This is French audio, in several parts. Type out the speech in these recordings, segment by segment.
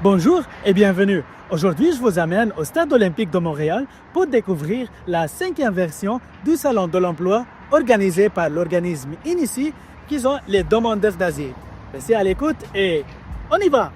Bonjour et bienvenue. Aujourd'hui, je vous amène au Stade olympique de Montréal pour découvrir la cinquième version du Salon de l'emploi organisé par l'organisme Inici qui sont les demandeurs d'asile. Restez à l'écoute et on y va!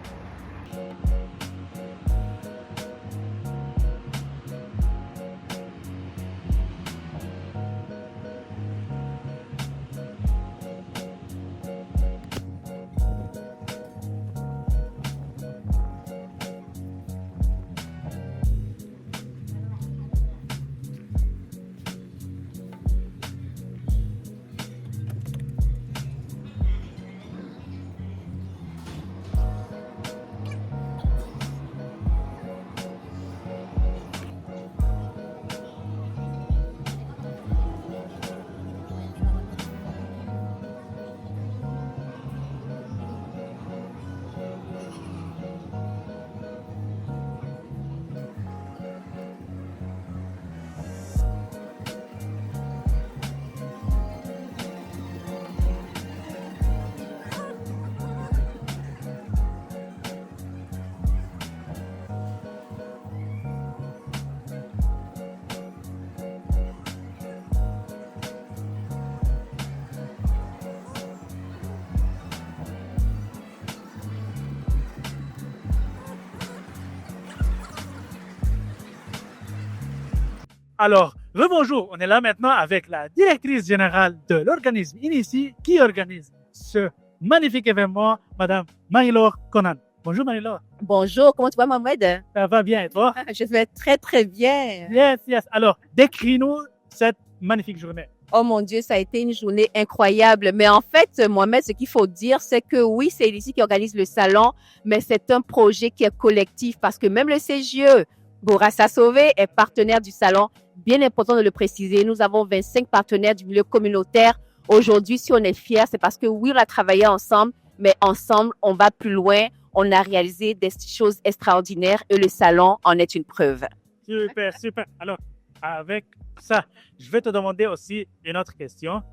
Alors, rebonjour, on est là maintenant avec la directrice générale de l'organisme Inici qui organise ce magnifique événement, Madame Marie-Laure Conan. Bonjour Marie-Laure. Bonjour, comment tu vas, Mohamed? Ça va bien et toi? Je vais très, très bien. Yes. Alors, décris-nous cette magnifique journée. Oh mon Dieu, ça a été une journée incroyable. Mais en fait, Mohamed, ce qu'il faut dire, c'est que oui, c'est ici qui organise le salon, mais c'est un projet qui est collectif parce que même le CGE, Bourassa Sauvé, est partenaire du salon. Bien important de le préciser. Nous avons 25 partenaires du milieu communautaire. Aujourd'hui, si on est fiers, c'est parce que oui, on a travaillé ensemble, mais ensemble, on va plus loin. On a réalisé des choses extraordinaires et le salon en est une preuve. Super. Alors, avec ça, je vais te demander aussi une autre question.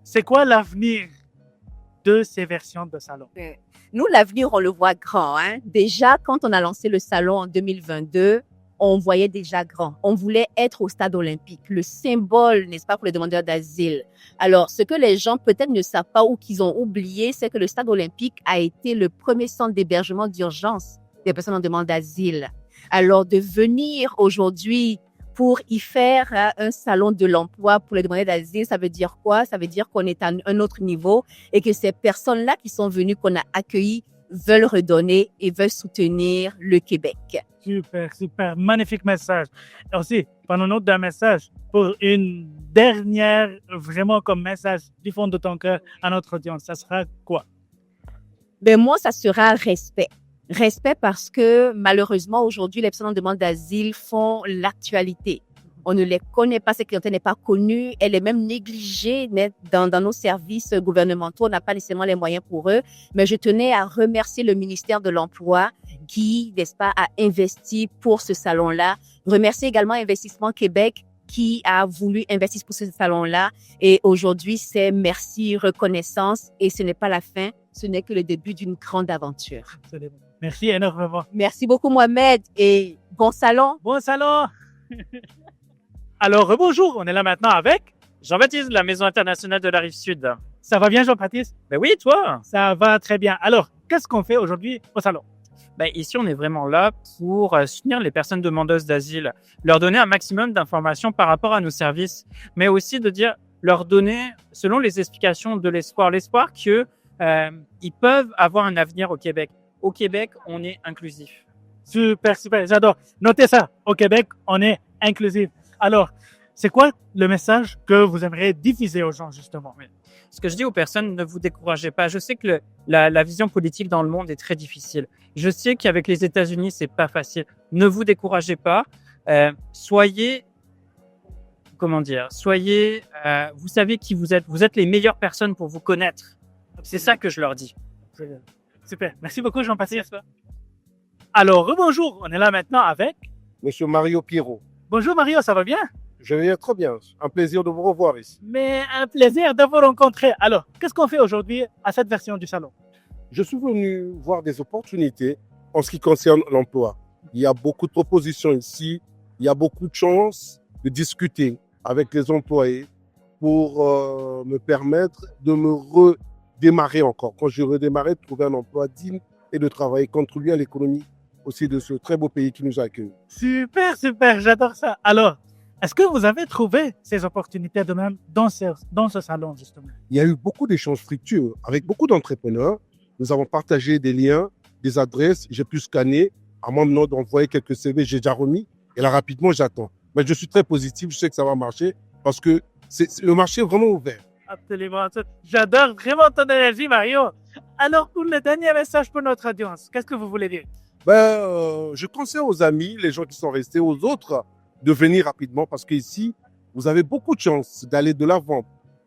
C'est quoi l'avenir de ces versions de salon? Nous, l'avenir, on le voit grand. Déjà, quand on a lancé le salon en 2022, on voyait déjà grand. On voulait être au stade olympique, le symbole, n'est-ce pas, pour les demandeurs d'asile. Alors, ce que les gens peut-être ne savent pas ou qu'ils ont oublié, c'est que le stade olympique a été le premier centre d'hébergement d'urgence des personnes en demande d'asile. Alors, de venir aujourd'hui pour y faire un salon de l'emploi pour les demandeurs d'asile, ça veut dire quoi? Ça veut dire qu'on est à un autre niveau et que ces personnes-là qui sont venues, qu'on a accueillies, veulent redonner et veulent soutenir le Québec. Super. Magnifique message. Et aussi, parlons-nous d'un message pour une dernière, vraiment comme message du fond de ton cœur à notre audience. Ça sera quoi? Ben moi, ça sera respect. Respect parce que malheureusement, aujourd'hui, les personnes en demande d'asile font l'actualité. On ne les connaît pas, cette clientèle n'est pas connue, elle est même négligée dans nos services gouvernementaux. On n'a pas nécessairement les moyens pour eux. Mais je tenais à remercier le ministère de l'Emploi qui, n'est-ce pas, a investi pour ce salon-là. Remercier également Investissement Québec qui a voulu investir pour ce salon-là. Et aujourd'hui, c'est merci, reconnaissance. Et ce n'est pas la fin, ce n'est que le début d'une grande aventure. Absolument. Merci énormément. Merci beaucoup, Mohamed. Et bon salon. Bon salon. Alors, bonjour, on est là maintenant avec Jean-Baptiste de la Maison internationale de la Rive-Sud. Ça va bien, Jean-Baptiste? Ben oui, toi? Ça va très bien. Alors, qu'est-ce qu'on fait aujourd'hui au salon? Ben ici, on est vraiment là pour soutenir les personnes demandeuses d'asile, leur donner un maximum d'informations par rapport à nos services, mais aussi de leur donner, selon les explications de l'espoir que ils peuvent avoir un avenir au Québec. Au Québec, on est inclusif. Super, j'adore. Notez ça. Au Québec, on est inclusif. Alors, c'est quoi le message que vous aimeriez diffuser aux gens, justement? Ce que je dis aux personnes, ne vous découragez pas. Je sais que la vision politique dans le monde est très difficile. Je sais qu'avec les États-Unis, c'est pas facile. Ne vous découragez pas. Soyez, vous savez qui vous êtes. Vous êtes les meilleures personnes pour vous connaître. C'est ça que je leur dis. Super. Merci beaucoup, Jean-Baptiste. Alors, bonjour. On est là maintenant avec Monsieur Mario Pierrot. Bonjour Mario, ça va bien? Je vais très bien. Un plaisir de vous revoir ici. Mais un plaisir de vous rencontrer. Alors, qu'est-ce qu'on fait aujourd'hui à cette version du salon? Je suis venu voir des opportunités en ce qui concerne l'emploi. Il y a beaucoup de propositions ici. Il y a beaucoup de chances de discuter avec les employés pour me permettre de me redémarrer encore. Quand je redémarrais, de trouver un emploi digne et de travailler, contribuer à l'économie aussi de ce très beau pays qui nous accueille. Super, super, j'adore ça. Alors, est-ce que vous avez trouvé ces opportunités de même dans ce salon, justement? Il y a eu beaucoup d'échanges fructueux avec beaucoup d'entrepreneurs. Nous avons partagé des liens, des adresses. J'ai pu scanner. À moi maintenant d'envoyer quelques CV, j'ai déjà remis. Et là, rapidement, j'attends. Mais je suis très positif. Je sais que ça va marcher parce que le marché est vraiment ouvert. Absolument. J'adore vraiment ton énergie, Mario. Alors, pour le dernier message pour notre audience, qu'est-ce que vous voulez dire? Je conseille aux amis, les gens qui sont restés, aux autres, de venir rapidement parce qu'ici, vous avez beaucoup de chance d'aller de l'avant,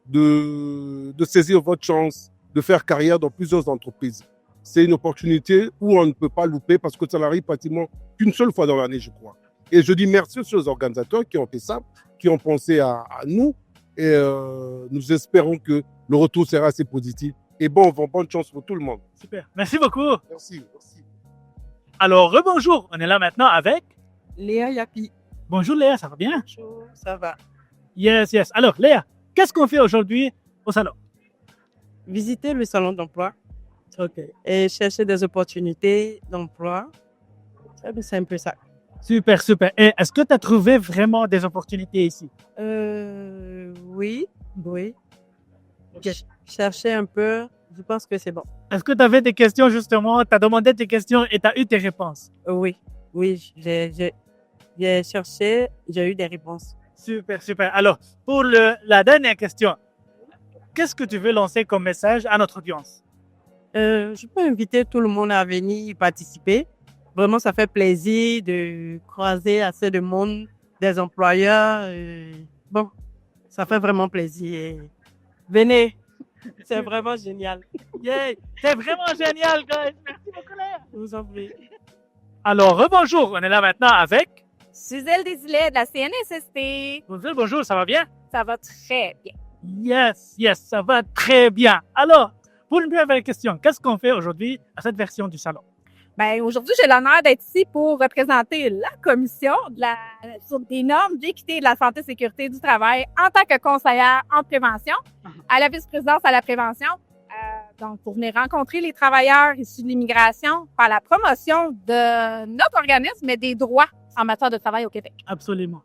de saisir votre chance, de faire carrière dans plusieurs entreprises. C'est une opportunité où on ne peut pas louper parce que ça n'arrive pratiquement qu'une seule fois dans l'année, je crois. Et je dis merci aux organisateurs qui ont fait ça, qui ont pensé à nous. Et nous espérons que le retour sera assez positif. Et bonne chance pour tout le monde. Super. Merci beaucoup. Merci. Alors, rebonjour. On est là maintenant avec Léa Yapi. Bonjour Léa, ça va bien? Bonjour, ça va. Yes, yes. Alors, Léa, qu'est-ce qu'on fait aujourd'hui au salon? Visiter le salon d'emploi OK. et chercher des opportunités d'emploi. C'est un peu ça. Super, super. Et est-ce que tu as trouvé vraiment des opportunités ici? Oui. Chercher un peu, je pense que c'est bon. Est-ce que tu avais des questions justement? Tu as demandé tes questions et tu as eu tes réponses? Oui, j'ai cherché, j'ai eu des réponses. Super, super. Alors, pour la dernière question, qu'est-ce que tu veux lancer comme message à notre audience? Je peux inviter tout le monde à venir y participer. Vraiment, ça fait plaisir de croiser assez de monde, des employeurs. Bon, ça fait vraiment plaisir. Venez, c'est vraiment génial. Yeah, c'est vraiment génial, guys. Merci beaucoup, Léa. Je vous en prie. Alors, rebonjour. On est là maintenant avec... Suzelle Desilets de la CNSST. Bonjour, ça va bien? Ça va très bien. Yes, ça va très bien. Alors, pour une première question, qu'est-ce qu'on fait aujourd'hui à cette version du salon? Ben, aujourd'hui, j'ai l'honneur d'être ici pour représenter la commission sur des normes d'équité de la santé et sécurité du travail en tant que conseillère en prévention à la vice-présidence à la prévention. Donc, pour venir rencontrer les travailleurs issus de l'immigration par la promotion de notre organisme et des droits en matière de travail au Québec. Absolument.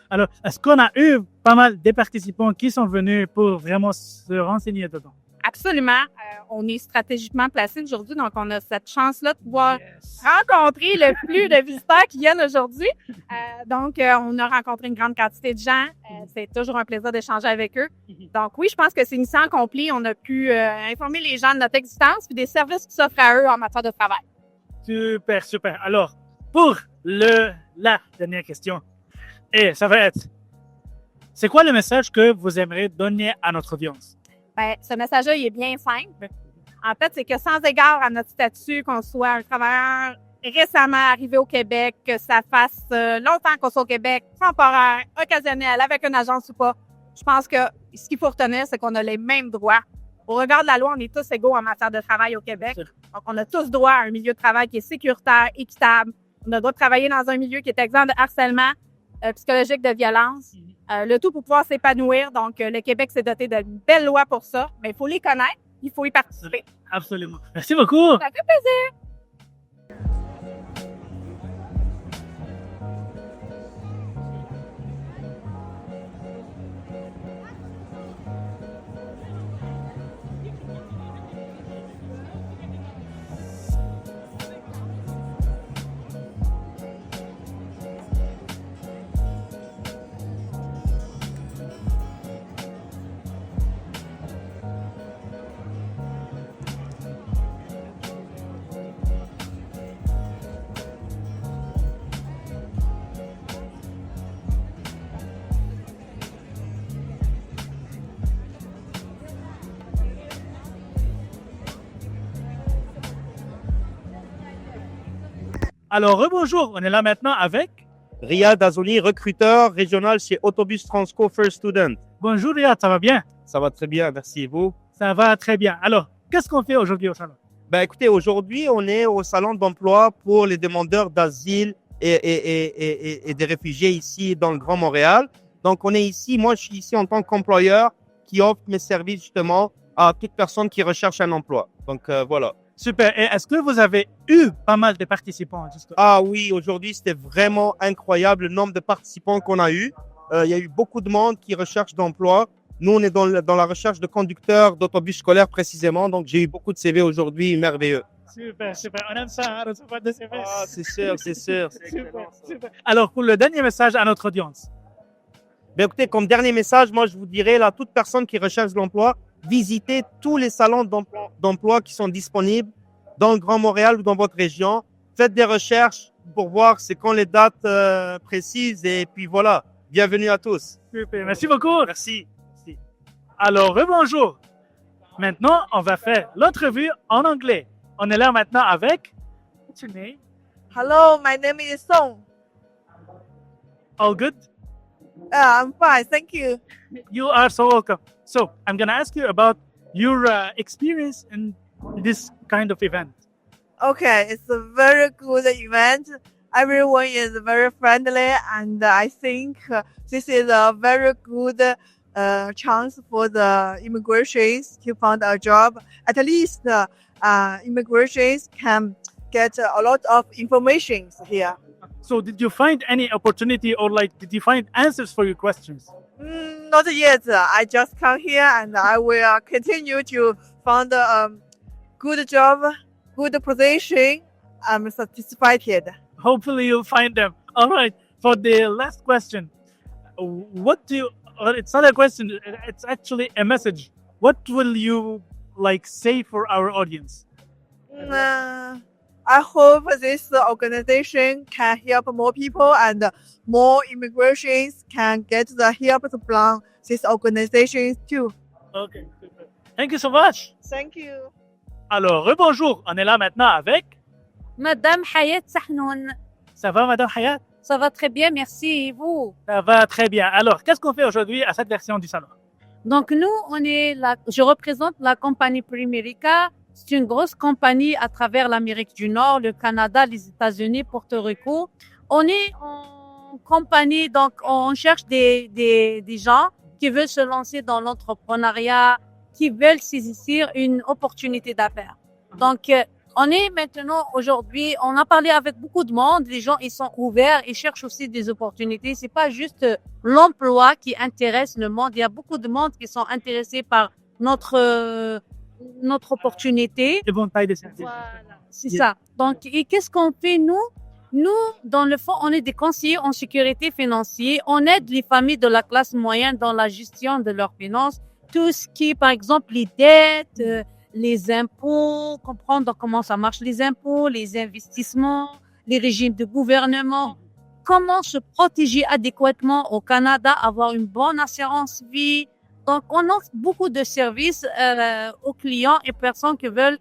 Alors, est-ce qu'on a eu pas mal de participants qui sont venus pour vraiment se renseigner dedans? Absolument. On est stratégiquement placé aujourd'hui, donc on a cette chance-là de pouvoir rencontrer le plus de visiteurs qui viennent aujourd'hui. Donc, on a rencontré une grande quantité de gens. C'est toujours un plaisir d'échanger avec eux. Donc, oui, je pense que c'est une mission accomplie. On a pu informer les gens de notre existence et des services qui s'offrent à eux en matière de travail. Super. Alors, pour la dernière question, et ça va être, c'est quoi le message que vous aimeriez donner à notre audience? Ben, ce message-là, il est bien simple. En fait, c'est que sans égard à notre statut, qu'on soit un travailleur récemment arrivé au Québec, que ça fasse longtemps qu'on soit au Québec, temporaire, occasionnel, avec une agence ou pas, je pense que ce qu'il faut retenir, c'est qu'on a les mêmes droits. Au regard de la loi, on est tous égaux en matière de travail au Québec. Donc, on a tous droit à un milieu de travail qui est sécuritaire, équitable. On a le droit de travailler dans un milieu qui est exempt de harcèlement psychologique, de violence. Le tout pour pouvoir s'épanouir. Donc, le Québec s'est doté d'une belle loi pour ça. Mais il faut les connaître, il faut y participer. Absolument. Merci beaucoup. Ça fait plaisir. Alors, rebonjour. On est là maintenant avec... Riyad Azouli, recruteur régional chez Autobus Transco First Student. Bonjour Riyad, ça va bien? Ça va très bien, merci. Et vous? Ça va très bien. Alors, qu'est-ce qu'on fait aujourd'hui au salon? Ben, écoutez, aujourd'hui, on est au salon d'emploi pour les demandeurs d'asile et des réfugiés ici dans le Grand Montréal. Donc, on est ici. Moi, je suis ici en tant qu'employeur qui offre mes services justement à toute personne qui recherche un emploi. Donc, voilà. Super. Et est-ce que vous avez eu pas mal de participants jusqu'à... Ah oui, aujourd'hui, c'était vraiment incroyable le nombre de participants qu'on a eu. Il y a eu beaucoup de monde qui recherche d'emploi. Nous, on est dans la recherche de conducteurs d'autobus scolaires précisément. Donc, j'ai eu beaucoup de CV aujourd'hui, merveilleux. Super, super. On aime ça, hein, recevoir des CV. Ah, c'est sûr, c'est sûr. C'est Super, excellent, ça. super. Alors, pour le dernier message à notre audience. Ben, écoutez, comme dernier message, moi, je vous dirais, là, toute personne qui recherche de l'emploi, visitez tous les salons d'emploi qui sont disponibles dans le Grand Montréal ou dans votre région. Faites des recherches pour voir c'est quand les dates précises. Et puis voilà, bienvenue à tous. Super, merci beaucoup. Merci. Alors, rebonjour. Maintenant, on va faire l'entrevue en anglais. On est là maintenant avec... What's your name? Hello, my name is Song. All good? I'm fine, thank you. You are so welcome. So, I'm going to ask you about your experience in this kind of event. Okay, it's a very good event. Everyone is very friendly, and I think this is a very good chance for the immigrants to find a job. At least immigrants can get a lot of information here. So, did you find any opportunity or did you find answers for your questions? Not yet. I just come here, and I will continue to find a good job, good position. I'm satisfied. Hopefully, you'll find them. All right. For the last question, it's not a question, it's actually a message. What will you say for our audience? I hope this organization can help more people and more immigrants can get the help from this organization too. Okay. Thank you so much. Thank you. Alors, rebonjour. On est là maintenant avec... Madame Hayat Sahnoun. Ça va, Madame Hayat? Ça va très bien, merci. Et vous? Ça va très bien. Alors, qu'est-ce qu'on fait aujourd'hui à cette version du salon? Donc, nous, je représente la compagnie Primerica. C'est une grosse compagnie à travers l'Amérique du Nord, le Canada, les États-Unis, Porto Rico. On est en compagnie, donc on cherche des gens qui veulent se lancer dans l'entrepreneuriat, qui veulent saisir une opportunité d'affaires. Donc, on est maintenant, aujourd'hui, on a parlé avec beaucoup de monde. Les gens, ils sont ouverts, ils cherchent aussi des opportunités. C'est pas juste l'emploi qui intéresse le monde. Il y a beaucoup de monde qui sont intéressés par notre opportunité. De bonne taille de service. Voilà, c'est ça. Donc, et qu'est-ce qu'on fait, nous? Nous, dans le fond, on est des conseillers en sécurité financière. On aide les familles de la classe moyenne dans la gestion de leurs finances. Tout ce qui est, par exemple, les dettes, les impôts, comprendre comment ça marche les impôts, les investissements, les régimes de gouvernement, comment se protéger adéquatement au Canada, avoir une bonne assurance vie. Donc, on offre beaucoup de services aux clients et personnes qui veulent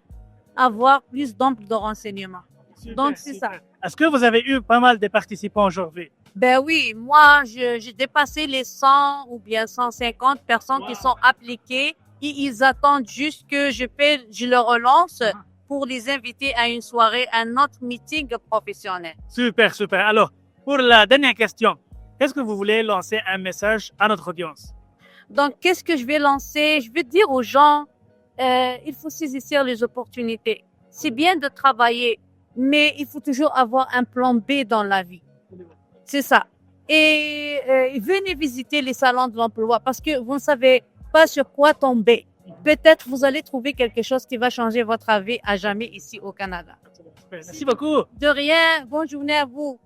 avoir plus d'ample de renseignements. Super, Donc, c'est super. ça. Est-ce que vous avez eu pas mal de participants aujourd'hui? Ben oui, moi, j'ai dépassé les 100 ou bien 150 personnes qui sont appliquées et ils attendent juste que je leur relance pour les inviter à une soirée, à un autre meeting professionnel. Super, super. Alors, pour la dernière question, est-ce que vous voulez lancer un message à notre audience? Donc, qu'est-ce que je vais lancer? Je vais dire aux gens, il faut saisir les opportunités. C'est bien de travailler, mais il faut toujours avoir un plan B dans la vie. C'est ça. Et venez visiter les salons de l'emploi parce que vous ne savez pas sur quoi tomber. Peut-être vous allez trouver quelque chose qui va changer votre vie à jamais ici au Canada. Merci beaucoup. De rien. Bonne journée à vous.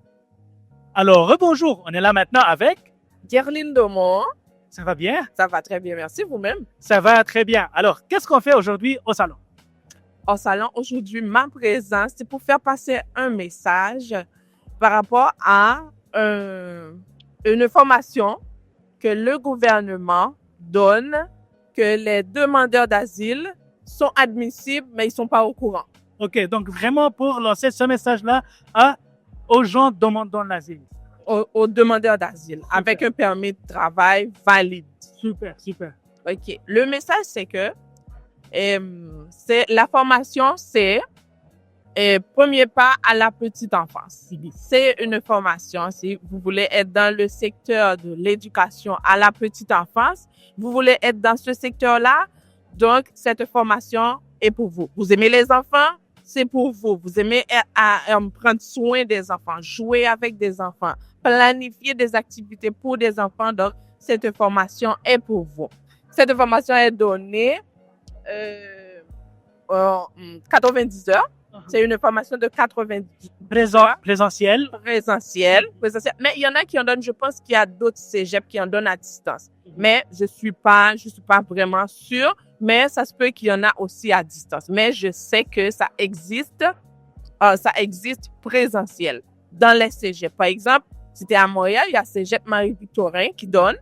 Alors, rebonjour. On est là maintenant avec... Gerline Domont. Ça va bien? Ça va très bien, merci vous-même. Ça va très bien. Alors, qu'est-ce qu'on fait aujourd'hui au salon? Au salon, aujourd'hui, ma présence, c'est pour faire passer un message par rapport à une information que le gouvernement donne que les demandeurs d'asile sont admissibles, mais ils sont pas au courant. OK, donc vraiment pour lancer ce message-là aux gens demandant l'asile. Aux demandeurs d'asile, avec un permis de travail valide. Super, super. OK. Le message, c'est que La formation, c'est premier pas à la petite enfance. C'est une formation. Si vous voulez être dans le secteur de l'éducation à la petite enfance, vous voulez être dans ce secteur-là, donc cette formation est pour vous. Vous aimez les enfants, c'est pour vous. Vous aimez prendre soin des enfants, jouer avec des enfants, planifier des activités pour des enfants, donc cette formation est pour vous. Cette formation est donnée 90 heures. C'est une formation de 90 Présentiel. présentielle. Mais il y en a qui en donnent, je pense qu'il y a d'autres cégeps qui en donnent à distance. Mais je suis pas vraiment sûre, mais ça se peut qu'il y en a aussi à distance. Mais je sais que ça existe présentiel dans les cégeps. Par exemple, c'était à Montréal, il y a Cégep Marie-Victorin qui donne.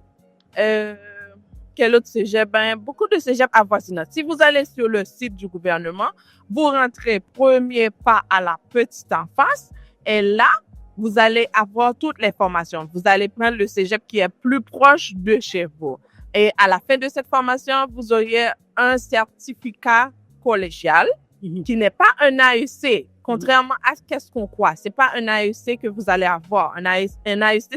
Quel autre cégep? Beaucoup de cégeps avoisinants. Si vous allez sur le site du gouvernement, vous rentrez premier pas à la petite enfance et là, vous allez avoir toutes les formations. Vous allez prendre le cégep qui est plus proche de chez vous. Et à la fin de cette formation, vous auriez un certificat collégial qui n'est pas un AEC. Contrairement à ce qu'on croit, c'est pas un AEC que vous allez avoir. Un AEC,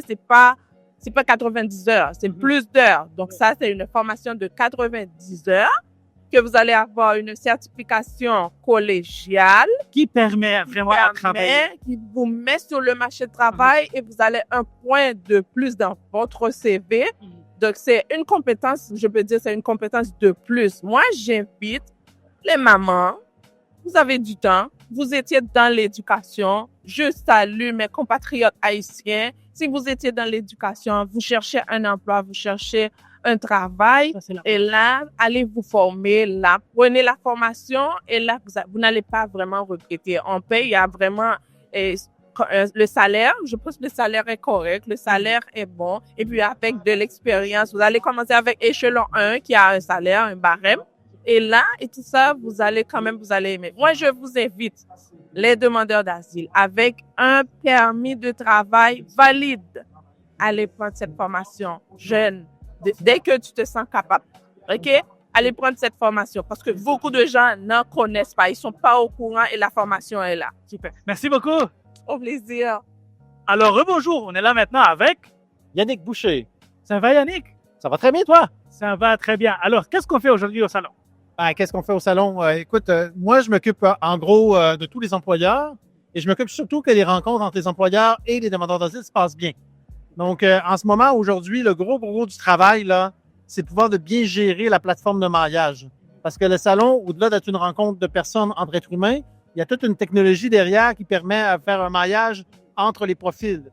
c'est pas 90 heures, c'est plus d'heures. Donc ça, c'est une formation de 90 heures que vous allez avoir une certification collégiale Qui permet vraiment à travailler. qui vous met sur le marché de travail et vous allez un point de plus dans votre CV. Donc c'est une compétence, je peux dire, c'est une compétence de plus. Moi, j'invite les mamans, vous avez du temps, vous étiez dans l'éducation, je salue mes compatriotes haïtiens. Si vous étiez dans l'éducation, vous cherchez un emploi, vous cherchez un travail, et là, allez vous former, là, prenez la formation, et là, vous n'allez pas vraiment regretter. On paye, il y a vraiment le salaire, je pense que le salaire est correct, le salaire est bon, et puis avec de l'expérience, vous allez commencer avec échelon 1 qui a un salaire, un barème, et là, et tout ça, vous allez aimer. Moi, je vous invite, les demandeurs d'asile, avec un permis de travail valide, allez prendre cette formation jeune, dès que tu te sens capable. OK? Allez prendre cette formation parce que beaucoup de gens n'en connaissent pas. Ils sont pas au courant et la formation est là. Super. Merci beaucoup. Au plaisir. Alors, rebonjour. On est là maintenant avec Yannick Boucher. Ça va, Yannick? Ça va très bien, toi? Ça va très bien. Alors, qu'est-ce qu'on fait aujourd'hui au salon? Qu'est-ce qu'on fait au salon? Écoute, moi, je m'occupe en gros de tous les employeurs et je m'occupe surtout que les rencontres entre les employeurs et les demandeurs d'asile se passent bien. Donc, en ce moment, aujourd'hui, le gros du travail, là, c'est de pouvoir de bien gérer la plateforme de maillage. Parce que le salon, au-delà d'être une rencontre de personnes entre êtres humains, il y a toute une technologie derrière qui permet de faire un maillage entre les profils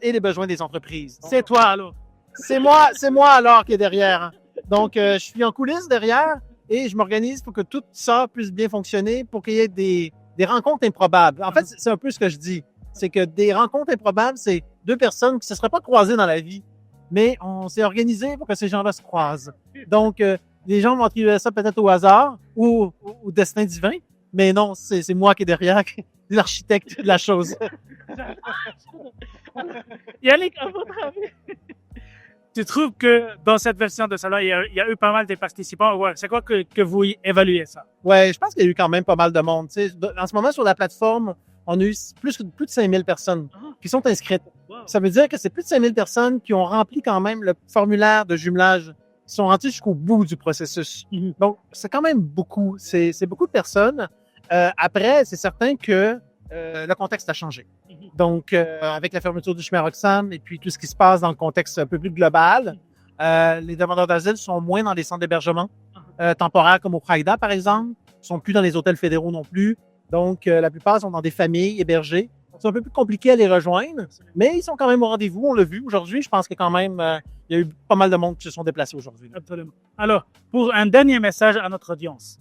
et les besoins des entreprises. C'est toi, alors. C'est moi alors qui est derrière. Donc, je suis en coulisses derrière et je m'organise pour que tout ça puisse bien fonctionner, pour qu'il y ait des rencontres improbables. En fait, c'est un peu ce que je dis. C'est que des rencontres improbables, c'est deux personnes qui ne se seraient pas croisées dans la vie, mais on s'est organisé pour que ces gens-là se croisent. Donc, les gens vont attribuer ça peut-être au hasard ou au destin divin, mais non, c'est moi qui est derrière, l'architecte de la chose. Yannick, à votre avis, tu trouves que dans cette version de salon, il y a eu pas mal de participants? Ouais, c'est quoi que vous évaluez ça? Ouais, je pense qu'il y a eu quand même pas mal de monde. Tu sais, en ce moment, sur la plateforme, on a eu plus de 5000 personnes qui sont inscrites. Wow. Ça veut dire que c'est plus de 5000 personnes qui ont rempli quand même le formulaire de jumelage, qui sont rentrés jusqu'au bout du processus. Donc, c'est quand même beaucoup. C'est beaucoup de personnes. Après, c'est certain que le contexte a changé. Donc, avec la fermeture du chemin Roxham et puis tout ce qui se passe dans le contexte un peu plus global, les demandeurs d'asile sont moins dans les centres d'hébergement temporaires comme au Praïda, par exemple. Ils sont plus dans les hôtels fédéraux non plus. Donc, la plupart sont dans des familles hébergées. C'est un peu plus compliqué à les rejoindre, mais ils sont quand même au rendez-vous. On l'a vu aujourd'hui. Je pense que quand même, il y a eu pas mal de monde qui se sont déplacés aujourd'hui. Absolument. Alors, pour un dernier message à notre audience.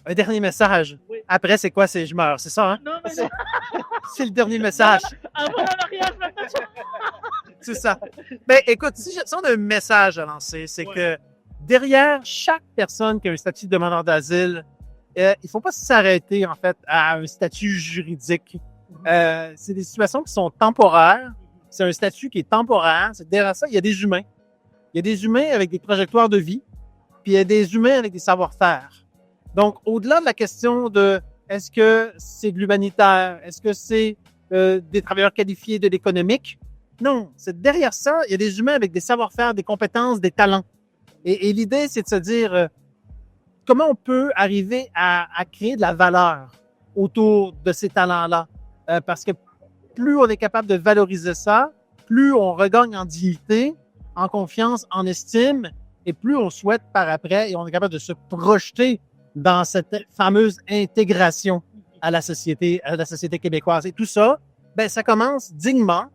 Un dernier message. Oui. Après, c'est quoi? C'est je meurs, c'est ça, hein? Non, mais non. C'est le dernier message. Avant le mariage, c'est ça. Ben, écoute, si on a un message à lancer, c'est que derrière chaque personne qui a un statut de demandeur d'asile, il ne faut pas s'arrêter, en fait, à un statut juridique. C'est des situations qui sont temporaires. C'est un statut qui est temporaire. Derrière ça, il y a des humains. Il y a des humains avec des trajectoires de vie, puis il y a des humains avec des savoir-faire. Donc, au-delà de la question de est-ce que c'est de l'humanitaire, est-ce que c'est des travailleurs qualifiés de l'économique, non, c'est derrière ça, il y a des humains avec des savoir-faire, des compétences, des talents. Et l'idée, c'est de se dire comment on peut arriver à créer de la valeur autour de ces talents-là. Parce que plus on est capable de valoriser ça, plus on regagne en dignité, en confiance, en estime, et plus on souhaite par après, et on est capable de se projeter dans cette fameuse intégration à la société québécoise. Et tout ça, ben, ça commence dignement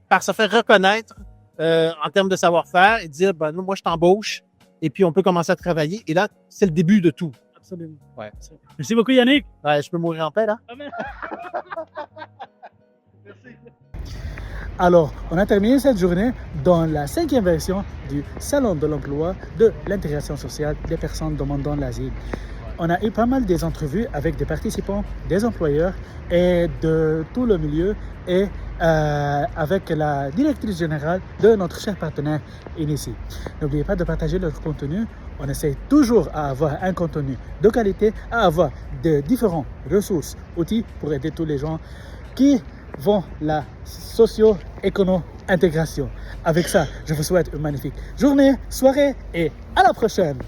par se faire reconnaître en termes de savoir-faire et dire, ben, moi, je t'embauche, et puis on peut commencer à travailler. Et là, c'est le début de tout. Absolument. Ouais. Merci beaucoup, Yannick. Ouais, je peux mourir en paix, là? Alors, on a terminé cette journée dans la 5e version du Salon de l'emploi de l'intégration sociale des personnes demandant l'asile. On a eu pas mal des entrevues avec des participants, des employeurs et de tout le milieu et avec la directrice générale de notre cher partenaire Inici. N'oubliez pas de partager notre contenu. On essaie toujours à avoir un contenu de qualité, à avoir de différentes ressources, outils pour aider tous les gens qui vont la socio-écono-intégration. Avec ça, je vous souhaite une magnifique journée, soirée et à la prochaine!